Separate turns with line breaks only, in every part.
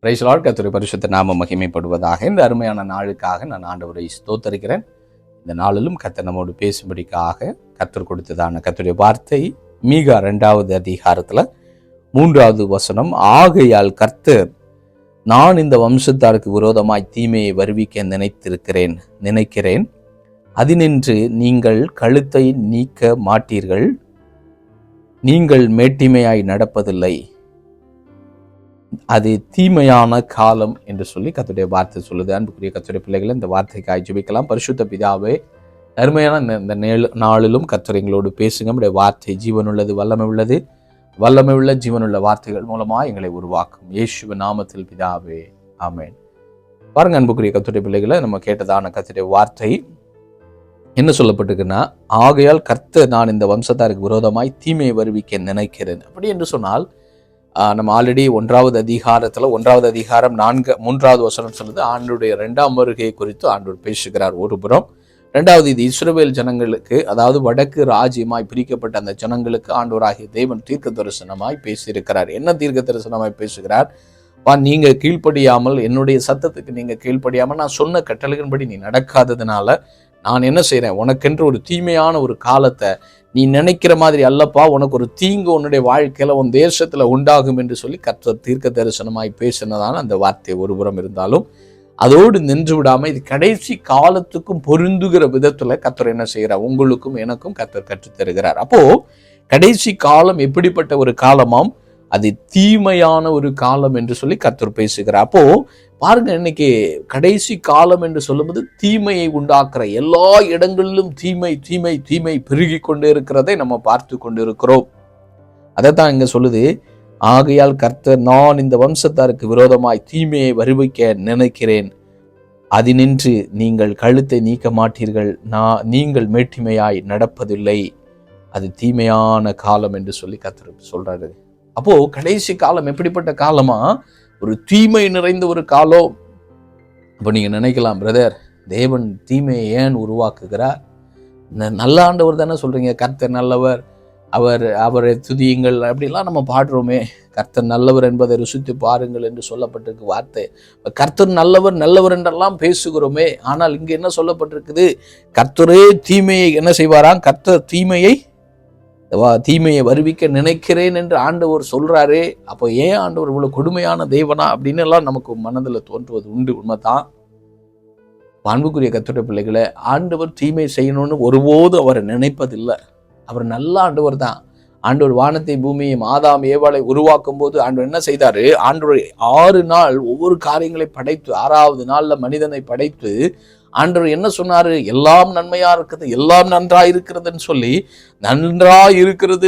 Praise the Lord. கர்த்தருடைய பரிசுத்த நாமம் மகிமைப்படுவதாக. இந்த அருமையான நாளுக்காக நான் ஆண்டவரை ஸ்தோத்தரிக்கிறேன். இந்த நாளிலும் கர்த்தர் நம்மோடு பேசும்படிக்காக கர்த்தர் கொடுத்ததான கர்த்தருடைய வார்த்தை மீகா 2வது அதிகாரத்தில் 3வது வசனம். ஆகையால் கர்த்தர், நான் இந்த வம்சத்தாருக்கு விரோதமாய் தீமையை வருவிக்க நினைக்கிறேன். அதினின்று நீங்கள் கழுத்தை நீக்க மாட்டீர்கள். நீங்கள் மேட்டிமையாய் நடப்பதில்லை. அது தீமையான காலம் என்று சொல்லி கர்த்தருடைய வார்த்தை சொல்லுது. அன்புக்குரிய கர்த்தருடைய பிள்ளைகளை, இந்த வார்த்தைக்காய் ஜெபிக்கலாம். பரிசுத்த பிதாவே, அருமையான இந்த நாளிலும் கர்த்தர் எங்களோடு பேசுங்க. நம்முடைய வார்த்தை ஜீவனுள்ளது, வல்லமை உள்ள ஜீவனுள்ள வார்த்தைகள் மூலமாக எங்களை உருவாக்கும். இயேசுவின் நாமத்தில் பிதாவே, ஆமென். பாருங்க அன்புக்குரிய கர்த்தருடைய பிள்ளைகளை, நம்ம கேட்டதான கர்த்தருடைய வார்த்தை என்ன சொல்லப்பட்டிருக்குன்னா, ஆகையால் கர்த்தர், நான் இந்த வம்சத்தாருக்கு விரோதமாய் தீமையை வருவிக்க நினைக்கிறேன். அப்படி என்று சொன்னால், நம்ம ஆல்ரெடி 1வது அதிகாரத்தில் 1வது அதிகாரம் 3வது வசனம் சொல்லுது, ஆண்டவருடைய 2ஆம் வருகை குறித்து ஆண்டவர் பேசுகிறார் ஒரு புறம். 2வது, இது இஸ்ரவேல் ஜனங்களுக்கு, அதாவது வடக்கு ராஜ்யமாய் பிரிக்கப்பட்ட அந்த ஜனங்களுக்கு ஆண்டவராகிய தேவன் தீர்க்க தரிசனமாய் பேசியிருக்கிறார். என்ன தீர்க்க தரிசனமாய் பேசுகிறார்? நீங்க கீழ்ப்படியாமல், என்னுடைய சத்தத்துக்கு நீங்க கீழ்ப்படியாமல், நான் சொன்ன கட்டளைகளின்படி நீ நடக்காததுனால நான் என்ன செய்கிறேன், உனக்கென்று ஒரு தீமையான ஒரு காலத்தை, நீ நினைக்கிற மாதிரி அல்லப்பா, உனக்கு ஒரு தீங்கு உன்னுடைய வாழ்க்கையில் உன் தேசத்தில் உண்டாகும் என்று சொல்லி கர்த்தர் தீர்க்க தரிசனமாய் பேசினதான அந்த வார்த்தை ஒருபுறம் இருந்தாலும், அதோடு நின்று விடாமல் இது கடைசி காலத்துக்கும் பொருந்துகிற விதத்தில் கர்த்தர் என்ன செய்கிறார், உங்களுக்கும் எனக்கும் கர்த்தர் கற்றுத்தருகிறார். அப்போ கடைசி காலம் எப்படிப்பட்ட ஒரு காலமாம், அது தீமையான ஒரு காலம் என்று சொல்லி கர்த்தர் பேசுகிறார். அப்போ பாருங்க, இன்னைக்கு கடைசி காலம் என்று சொல்லும்போது தீமையை உண்டாக்குற எல்லா இடங்களிலும் தீமை பெருகி கொண்டு இருக்கிறதை நம்ம பார்த்து கொண்டு இருக்கிறோம். அதைத்தான் இங்க சொல்லுது, ஆகையால் கர்த்தர், நான் இந்த வம்சத்தாருக்கு விரோதமாய் தீமையை வருவிக்க நினைக்கிறேன். அதினின்று நீங்கள் கழுத்தை நீக்க மாட்டீர்கள். நீங்கள் மேட்டிமையாய் நடப்பதில்லை. அது தீமையான காலம் என்று சொல்லி கர்த்தர் சொல்றாரு. அப்போ கடைசி காலம் எப்படிப்பட்ட காலமா, ஒரு தீமை நிறைந்த ஒரு காலம். அப்போ நீங்க நினைக்கலாம், பிரதர், தேவன் தீமையை ஏன் உருவாக்குகிறார்? நல்ல ஆண்டவர் தானே சொல்றீங்க, கர்த்தர் நல்லவர், அவரை துதியுங்கள் அப்படிலாம் நம்ம பாடுறோமே. கர்த்தர் நல்லவர் என்பதை ருசித்து பாருங்கள் என்று சொல்லப்பட்டிருக்கு வார்த்தை. கர்த்தர் நல்லவர் என்றெல்லாம் பேசுகிறோமே. ஆனால் இங்க என்ன சொல்லப்பட்டிருக்குது, கர்த்தரே தீமையை என்ன செய்வாராம், கர்த்தர் தீமையை வருவிக்க நினைக்கிறேன் என்று ஆண்டவர் சொல்றாரே. அப்போ ஏன் ஆண்டவர் இவ்வளவு கொடுமையான தேவனா அப்படின்னு எல்லாம் நமக்கு மனதில் தோன்றுவது உண்டு. உண்மைதான். அன்புக்குரிய கர்த்தருடைய பிள்ளைகளை, ஆண்டவர் தீமை செய்யணும்னு ஒருபோது அவர் நினைப்பதில்லை. அவர் நல்ல ஆண்டவர் தான். ஆண்டவர் வானத்தை பூமியையும் ஆதாம் ஏவாளை உருவாக்கும் போது ஆண்டவர் என்ன செய்தாரு, ஆண்டவர் 6 நாள் ஒவ்வொரு காரியங்களை படைத்து 6வது நாள்ல மனிதனை படைத்து ஆண்டவர் என்ன சொன்னாரு, எல்லாம் நன்மையா இருக்குது, எல்லாம் நன்றாய் இருக்கிறதுன்னு சொல்லி, நன்றாய் இருக்கிறது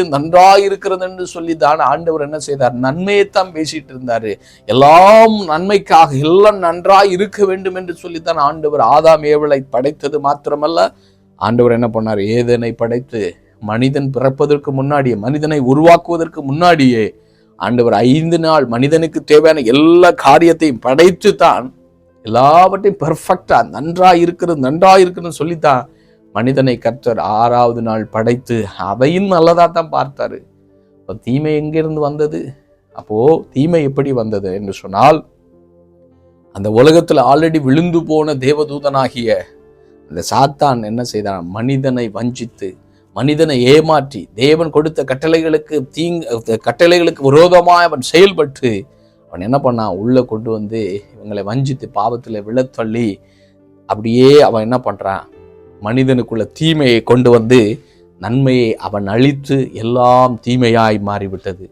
என்று சொல்லி தான் ஆண்டவர் என்ன செய்தார், நன்மையைத்தான் பேசிட்டு இருந்தாரு. எல்லாம் நன்மைக்காக, எல்லாம் நன்றாய் இருக்க வேண்டும் என்று சொல்லித்தான் ஆண்டவர் ஆதாம் ஏவலை படைத்தது மாத்திரமல்ல, ஆண்டவர் என்ன பண்ணார், ஏதேனை படைத்து மனிதன் பிறப்பதற்கு முன்னாடியே, மனிதனை உருவாக்குவதற்கு முன்னாடியே ஆண்டவர் 5 நாள் மனிதனுக்கு தேவையான எல்லா காரியத்தையும் படைத்து தான், எல்லாவற்றையும் பெர்ஃபெக்டா நன்றாய் இருக்குன்னு சொல்லித்தான் மனிதனை கர்த்தர் 6வது நாள் படைத்து அதையும் நல்லதா தான் பார்த்தாரு. தீமை எங்கிருந்து வந்தது? அப்போ தீமை எப்படி வந்தது என்று சொன்னால், அந்த உலகத்துல ஆல்ரெடி விழுந்து போன தேவதூதனாகிய அந்த சாத்தான் என்ன செய்தான், மனிதனை வஞ்சித்து, மனிதனை ஏமாற்றி, தேவன் கொடுத்த கட்டளைகளுக்கு விரோதமாய் அவன் செயல்பட்டு அவன் என்ன பண்ணான், உள்ள கொண்டு வந்து இவங்களை வஞ்சித்து பாவத்தில் விழத்தள்ளி, அப்படியே அவன் என்ன பண்றான், மனிதனுக்குள்ள தீமையை கொண்டு வந்து நன்மையை அவன் அழித்து எல்லாம் தீமையாய் மாறிவிட்டது.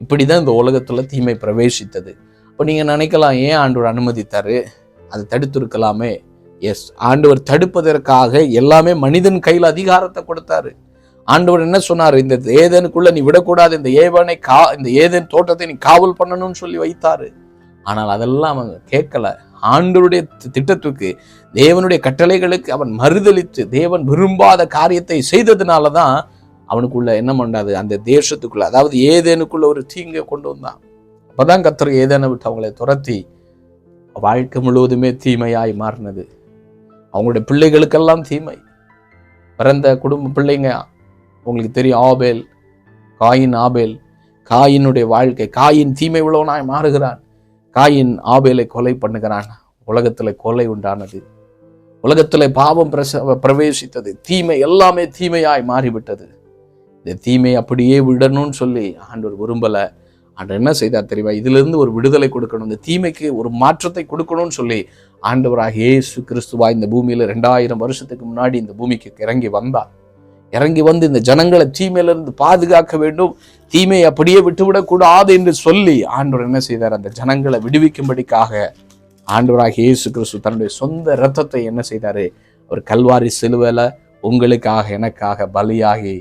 இப்படிதான் இந்த உலகத்துல தீமை பிரவேசித்தது. இப்போ நீங்க நினைக்கலாம், ஏன் ஆண்டவர் அனுமதித்தாரு, அதை தடுத்திருக்கலாமே. எஸ், ஆண்டவர் தடுப்பதற்காக எல்லாமே மனிதன் கையில் அதிகாரத்தை கொடுத்தாரு. ஆண்டவர் என்ன சொன்னார், இந்த ஏதேனுக்குள்ள நீ விடக்கூடாது, இந்த ஏதேன் தோட்டத்தை நீ காவல் பண்ணணும்னு சொல்லி வைத்தாரு. ஆனால் அதெல்லாம் அவன் கேட்கல. ஆண்டவருடைய திட்டத்துக்கு, தேவனுடைய கட்டளைகளுக்கு அவன் மறுதலித்து தேவன் விரும்பாத காரியத்தை செய்ததுனாலதான் அவனுக்குள்ள என்ன பண்ணாது, அந்த தேசத்துக்குள்ள, அதாவது ஏதேனுக்குள்ள ஒரு தீங்கை கொண்டு வந்தான். அப்பதான் கர்த்தர் ஏதேனை விட்டு அவங்களை துரத்தி வாழ்க்கை முழுவதுமே தீமையாய் மாறினது. அவங்களுடைய பிள்ளைகளுக்கெல்லாம் தீமை. பிறந்த குடும்ப பிள்ளைங்க உங்களுக்கு தெரியும், ஆபேல், காயினுடைய வாழ்க்கை, காயின் தீமை உள்ளவனாய் மாறுகிறான். காயின் ஆபேலை கொலை பண்ணுகிறான். உலகத்துல கொலை உண்டானது, உலகத்துல பாவம் பிரவேசித்தது, தீமை எல்லாமே தீமையாய் மாறிவிட்டது. இந்த தீமை அப்படியே விடணும்னு சொல்லி ஆண்டவர் விரும்பல. ஆண்டவர் என்ன செய்தார் தெரியுமா? இதுல இருந்து ஒரு விடுதலை கொடுக்கணும், இந்த தீமைக்கு ஒரு மாற்றத்தை கொடுக்கணும்னு சொல்லி ஆண்டவராக இயேசு கிறிஸ்துவா இந்த பூமியில 2000 வருஷத்துக்கு முன்னாடி இந்த பூமிக்கு இறங்கி வந்தார். இறங்கி வந்து இந்த ஜனங்களை தீமையிலிருந்து பாதுகாக்க வேண்டும், தீமையை அப்படியே விட்டுவிடக் கூடாது என்று சொல்லி ஆண்டவர் என்ன செய்தார்? அந்த ஜனங்களை விடுவிக்கும்படிக்காக ஆண்டவராக இயேசு கிறிஸ்து தன்னுடைய சொந்த இரத்தத்தை என்ன செய்தாரு? ஒரு கல்வாரி சிலுவையில உங்களுக்காக எனக்காக பலியாகி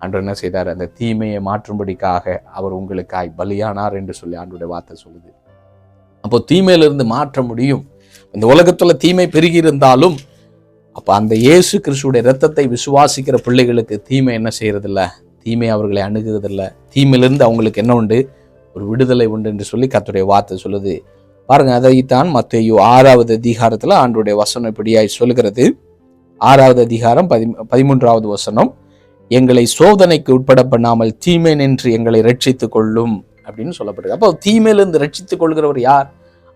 ஆண்டவர் என்ன செய்தார்? அந்த தீமையை மாற்றும்படிக்காக அவர் உங்களுக்காய் பலியானார் என்று சொல்லி ஆண்டவருடைய வார்த்தை சொல்லுது. அப்போ தீமையிலிருந்து மாற்ற முடியும். இந்த உலகத்துல தீமை பெருகி இருந்தாலும் அப்ப அந்த இயேசு கிறிஸ்துடைய இரத்தத்தை விசுவாசிக்கிற பிள்ளைகளுக்கு தீமை என்ன செய்யறதில்ல, தீமை அவர்களை அணுகுறதில்ல. தீமையிலிருந்து அவங்களுக்கு என்ன உண்டு? ஒரு விடுதலை உண்டு என்று சொல்லி கர்த்தருடைய வார்த்தை சொல்லுது. பாருங்க, அதைத்தான் மத்தேயு 6வது அதிகாரத்துல ஆண்டவருடைய வசனம் இப்படியாய் சொல்கிறது. 6வது அதிகாரம் 13வது வசனம், எங்களை சோதனைக்கு உட்பட பண்ணாமல் தீமை நின்று எங்களை ரட்சித்துக் கொள்ளும் அப்படின்னு சொல்லப்படுது. அப்போ தீமையிலிருந்து ரட்சித்துக் கொள்கிறவர் யார்?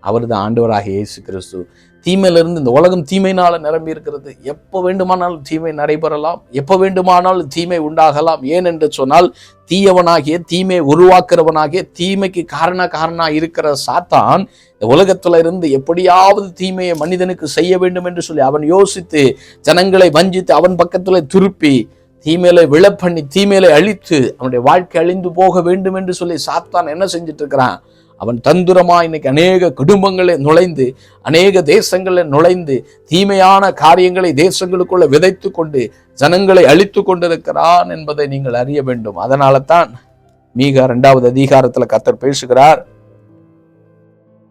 அவர் தான் ஆண்டவராக இயேசு கிறிஸ்து. தீமையிலிருந்து, இந்த உலகம் தீமையினால நிரம்பி இருக்கிறது. எப்போ வேண்டுமானாலும் தீமை நடைபெறலாம், எப்போ வேண்டுமானாலும் தீமை உண்டாகலாம். ஏன் என்று சொன்னால் தீயவனாகிய தீமை உருவாக்குறவனாகிய தீமைக்கு காரண இருக்கிற சாத்தான் இந்த உலகத்துல இருந்து எப்படியாவது தீமையை மனிதனுக்கு செய்ய வேண்டும் என்று சொல்லி அவன் யோசித்து ஜனங்களை வஞ்சித்து அவன் பக்கத்துல திருப்பி தீமையில விழப்பண்ணி தீமையில அழித்து அவனுடைய வாழ்க்கை அழிந்து போக வேண்டும் என்று சொல்லி சாத்தான் என்ன செஞ்சிட்டு இருக்கிறான்? அவன் தந்திரமா இன்னைக்கு அநேக குடும்பங்களை நுழைந்து அநேக தேசங்களை நுழைந்து தீமையான காரியங்களை தேசங்களுக்குள்ள விதைத்து கொண்டு ஜனங்களை அழித்து கொண்டிருக்கிறான் என்பதை நீங்கள் அறிய வேண்டும். அதனால தான் மீகா 2வது அதிகாரத்துல கர்த்தர் பேசுகிறார்,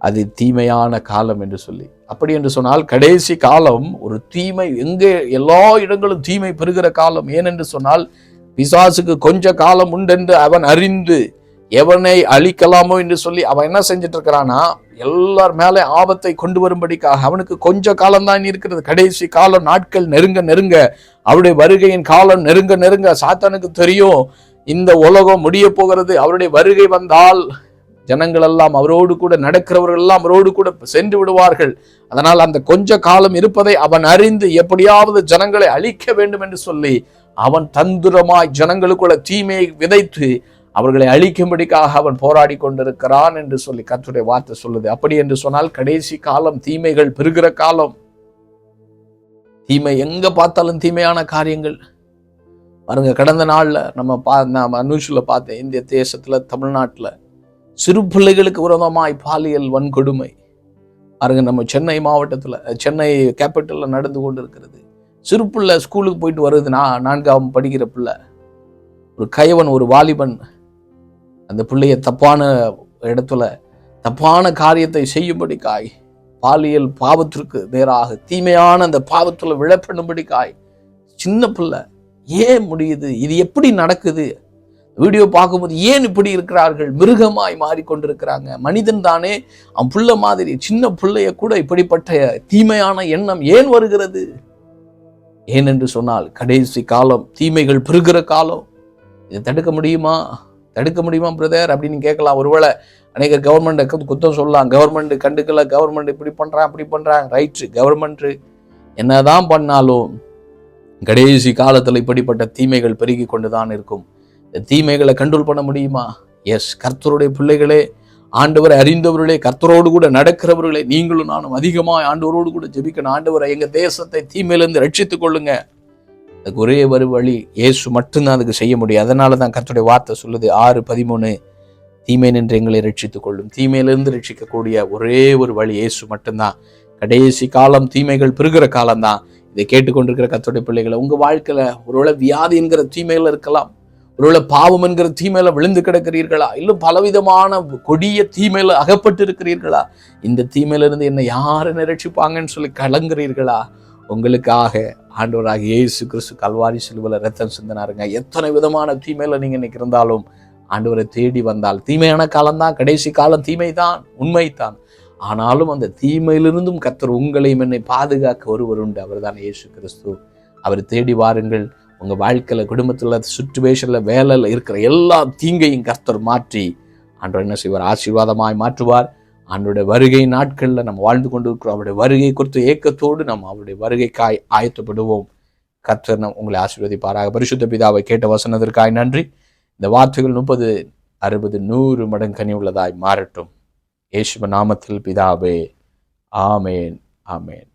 அது தீமையான காலம் என்று சொல்லி. அப்படி என்று சொன்னால் கடைசி காலம் ஒரு தீமை, எங்கே எல்லா இடங்களும் தீமை பெறுகிற காலம். ஏனென்று சொன்னால் பிசாசுக்கு கொஞ்ச காலம் உண்டென்று அவன் அறிந்து எவனை அழிக்கலாமோ என்று சொல்லி அவன் என்ன செஞ்சிட்டு இருக்கிறானா, எல்லார் மேலே ஆபத்தை கொண்டு வரும்படிக்காக அவனுக்கு கொஞ்ச காலம்தான் இருக்கிறது. கடைசி காலம் நாட்கள் நெருங்க நெருங்க, அவருடைய வருகையின் காலம் நெருங்க நெருங்க சாத்தானுக்கு தெரியும் இந்த உலகம் முடிய போகிறது. அவருடைய வருகை வந்தால் ஜனங்கள் எல்லாம் அவரோடு கூட, நடக்கிறவர்கள் எல்லாம் அவரோடு கூட சென்று விடுவார்கள். அதனால் அந்த கொஞ்ச காலம் இருப்பதை அவன் அறிந்து எப்படியாவது ஜனங்களை அழிக்க வேண்டும் என்று சொல்லி அவன் தந்திரமாய் ஜனங்களுக்குள்ள தீமையை விதைத்து அவர்களை அழிக்கும்படிக்காக அவன் போராடி கொண்டிருக்கிறான் என்று சொல்லி கர்த்தருடைய வார்த்தை சொல்லுது. அப்படி என்று சொன்னால் கடைசி காலம் தீமைகள் பெருகிற காலம். தீமை எங்க பார்த்தாலும் தீமையான காரியங்கள். பாருங்க, கடந்த நாள்ல நம்ம நியூஸ்ல பார்த்தேன், இந்திய தேசத்துல தமிழ்நாட்டுல சிறு பிள்ளைகளுக்கு விரோதமாய் பாலியல் வன்கொடுமை. பாருங்க, நம்ம சென்னை மாவட்டத்துல, சென்னை கேபிட்டல்ல நடந்து கொண்டு இருக்கிறது. சிறு பிள்ளை ஸ்கூலுக்கு போயிட்டு வருது, 4ஆம் படிக்கிற பிள்ளை, ஒரு கயவன், ஒரு வாலிபன் அந்த பிள்ளைய தப்பான இடத்துல தப்பான காரியத்தை செய்யும்படிக்காய், பாலியல் பாவத்திற்கு நேராக தீமையான அந்த பாவத்துல விழப்பண்ணும்படிக்காய் சின்ன பிள்ளை. ஏன் முடியுது? இது எப்படி நடக்குது? வீடியோ பார்க்கும்போது ஏன் இப்படி இருக்கிறார்கள்? மிருகமாய் மாறிக்கொண்டிருக்கிறாங்க. மனிதன் தானே, அவன் புள்ள மாதிரி சின்ன பிள்ளைய கூட இப்படிப்பட்ட தீமையான எண்ணம் ஏன் வருகிறது? ஏனென்று சொன்னால் கடைசி காலம், தீமைகள் பெருகிற காலம். இதை தடுக்க முடியுமா? தடுக்க முடியுமா பிரதர் அப்படின்னு கேட்கலாம். ஒருவேளை அநேக கவர்மெண்ட் குத்தம் சொல்லலாம், கவர்மெண்ட் கண்டுக்கல, கவர்மெண்ட் இப்படி பண்றான் அப்படி பண்றான். ரைட்டு, கவர்மெண்ட் என்னதான் பண்ணாலும் கடைசி காலத்துல இப்படிப்பட்ட தீமைகள் பெருகி கொண்டுதான் இருக்கும். இந்த தீமைகளை கண்ட்ரோல் பண்ண முடியுமா? எஸ். கர்த்தருடைய பிள்ளைகளே, ஆண்டவரை அறிந்தவர்களே, கர்த்தரோடு கூட நடக்கிறவர்களே, நீங்களும் நானும் அதிகமாக ஆண்டவரோடு கூட ஜெபிக்கணும். ஆண்டவரை எங்க தேசத்தை தீமையிலிருந்து ரட்சித்துக் கொள்ளுங்க. அதுக்கு ஒரே ஒரு வழி, இயேசு மட்டும்தான் அதுக்கு செய்ய முடியும். அதனால தான் கர்த்தருடைய வார்த்தை சொல்லுது 6:13, தீமை நின்று எங்களை ரட்சித்துக் கொள்ளும். தீமையிலிருந்து ரட்சிக்கக்கூடிய ஒரே ஒரு வழி இயேசு மட்டும்தான். கடைசி காலம் தீமைகள் பெருகிற காலம்தான். இதை கேட்டுக்கொண்டிருக்கிற கர்த்தருடைய பிள்ளைகளை, உங்க வாழ்க்கையில ஒருவேளை வியாதி என்கிற தீமையில இருக்கலாம், ஒருவேளை பாவம் என்கிற தீமையில விழுந்து கிடக்கிறீர்களா, இல்லை பலவிதமான கொடிய தீமையில அகப்பட்டு இருக்கிறீர்களா, இந்த தீமையிலிருந்து என்னை யாரை ரட்சிப்பாங்கன்னு சொல்லி கலங்குறீர்களா, உங்களுக்காக ஆண்டவராக இயேசு கிறிஸ்து கல்வாரி சிலுவையில் ரத்தம் சிந்தினாருங்க. எத்தனை விதமான தீமையில நீங்க இன்னைக்கு இருந்தாலும் ஆண்டவரை தேடி வந்தால், தீமையான காலம்தான், கடைசி காலம் தீமைதான், உண்மைதான். ஆனாலும் அந்த தீமையிலிருந்தும் கர்த்தர் உங்களையும் என்னை பாதுகாக்க ஒருவர் உண்டு, அவர் தான் இயேசு கிறிஸ்து. அவர் தேடி வாருங்கள். உங்க வாழ்க்கையில, குடும்பத்துல, சுச்சுவேஷன்ல, வேலையில இருக்கிற எல்லா தீங்கையும் கர்த்தர் மாற்றி ஆண்டவர் என்ன செய்வார்? ஆசீர்வாதமாய் மாற்றுவார். அவருடைய வருகை நாட்களில் நம்ம வாழ்ந்து கொண்டு இருக்கிறோம். அவருடைய வருகை குறித்த ஏக்கத்தோடு நம்ம அவருடைய வருகைக்காய் ஆயத்தப்படுவோம். கர்த்தர் உங்களை ஆசீர்வதிப்பாராக. பரிசுத்த பிதாவை கேட்ட வசனத்திற்காய் நன்றி. இந்த வார்த்தைகள் 30, 60, 100 மடங்கு கனி உள்ளதாய் மாறட்டும். இயேசுவின் நாமத்தில் பிதாவே, ஆமேன், ஆமேன்.